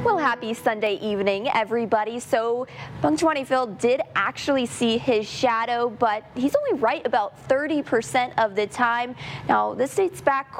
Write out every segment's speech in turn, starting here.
Well, happy Sunday evening, everybody. So Punctuani Phil did actually see his shadow, but he's only right about 30% of the time. Now, this dates back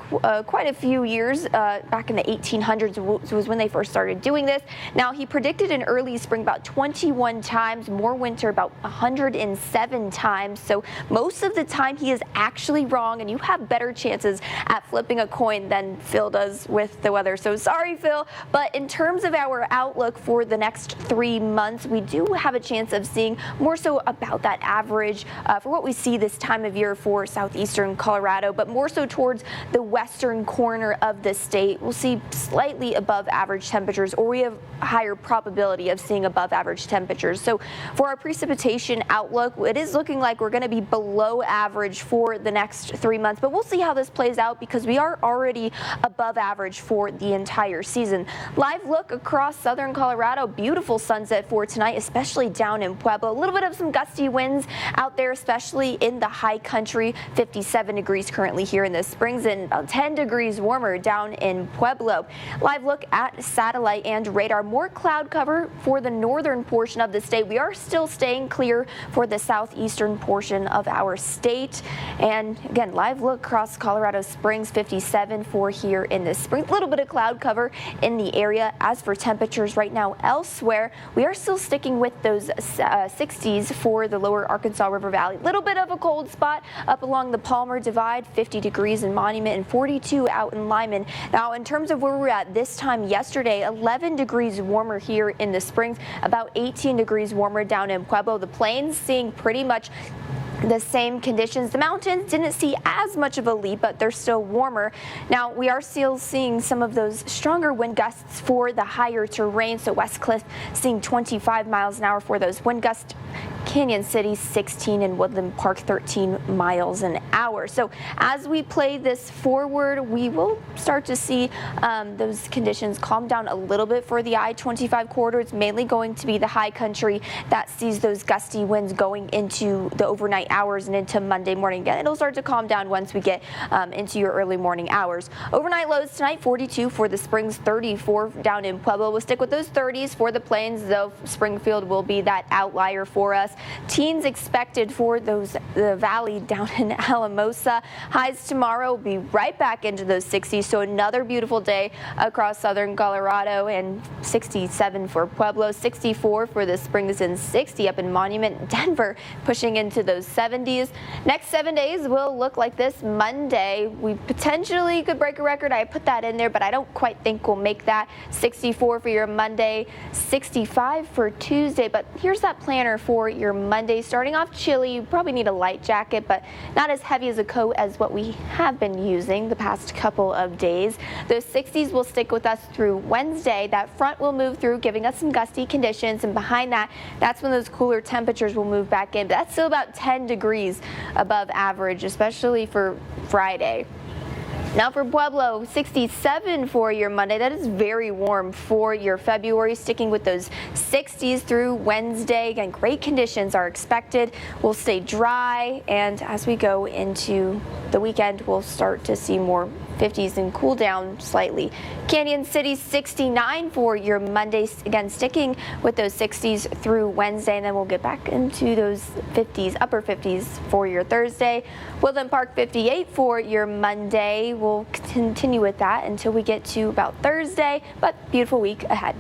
quite a few years. Back in the 1800s was when they first started doing this. Now, he predicted in early spring about 21 times, more winter about 107 times. So most of the time he is actually wrong, and you have better chances at flipping a coin than Phil does with the weather. So sorry, Phil, but in terms of our outlook for the next 3 months, we do have a chance of seeing more so about that average for what we see this time of year for southeastern Colorado, but more so towards the western corner of the state. We'll see slightly above average temperatures, or we have a higher probability of seeing above average temperatures. So for our precipitation outlook, it is looking like we're going to be below average for the next 3 months, but we'll see how this plays out because we are already above average for the entire season. Live look across southern Colorado, beautiful sunset for tonight, especially down in Pueblo. A little bit of some gusty winds out there, especially in the high country. 57 degrees currently here in the Springs and about 10 degrees warmer down in Pueblo. Live look at satellite and radar. More cloud cover for the northern portion of the state. We are still staying clear for the southeastern portion of our state. And again, live look across Colorado Springs, 57 for here in the Springs. A little bit of cloud cover in the area. As for temperatures right now elsewhere, we are still sticking with those 60s for the lower Arkansas River Valley. Little bit of a cold spot up along the Palmer Divide, 50 degrees in Monument and 42 out in Lyman. Now, in terms of where we're at this time yesterday, 11 degrees warmer here in the Springs, about 18 degrees warmer down in Pueblo. The Plains seeing pretty much the same conditions. The mountains didn't see as much of a leap, but they're still warmer. Now, we are still seeing some of those stronger wind gusts for the higher terrain. So West Cliff seeing 25 miles an hour for those wind gusts. Canyon City 16 and Woodland Park 13 miles an hour. So as we play this forward, we will start to see those conditions calm down a little bit for the I-25 corridor. It's mainly going to be the high country that sees those gusty winds going into the overnight hours and into Monday morning. Again, it'll start to calm down once we get into your early morning hours. Overnight lows tonight, 42 for the Springs, 34 down in Pueblo. We'll stick with those 30s for the Plains, though Springfield will be that outlier for us. Teens expected for the valley down in Alamosa. Highs tomorrow will be right back into those 60s, so another beautiful day across southern Colorado, and 67 for Pueblo, 64 for the Springs, and 60 up in Monument. Denver pushing into those 70s. Next 7 days will look like this. Monday, we potentially could break a record. I put that in there, but I don't quite think we'll make that. 64 for your Monday, 65 for Tuesday, but here's that planner for your Monday. Starting off chilly, you probably need a light jacket, but not as heavy as a coat as what we have been using the past couple of days. Those 60s will stick with us through Wednesday. That front will move through, giving us some gusty conditions, and behind that, that's when those cooler temperatures will move back in. But that's still about 10 degrees above average, especially for Friday. Now for Pueblo, 67 for your Monday. That is very warm for your February, sticking with those 60s through Wednesday. Again, great conditions are expected. We'll stay dry, and as we go into the weekend, we'll start to see more 50s and cool down slightly. Canyon City 69 for your Monday. Again, sticking with those 60s through Wednesday, and then we'll get back into those 50s, upper 50s for your Thursday. Woodland Park 58 for your Monday. We'll continue with that until we get to about Thursday, but beautiful week ahead.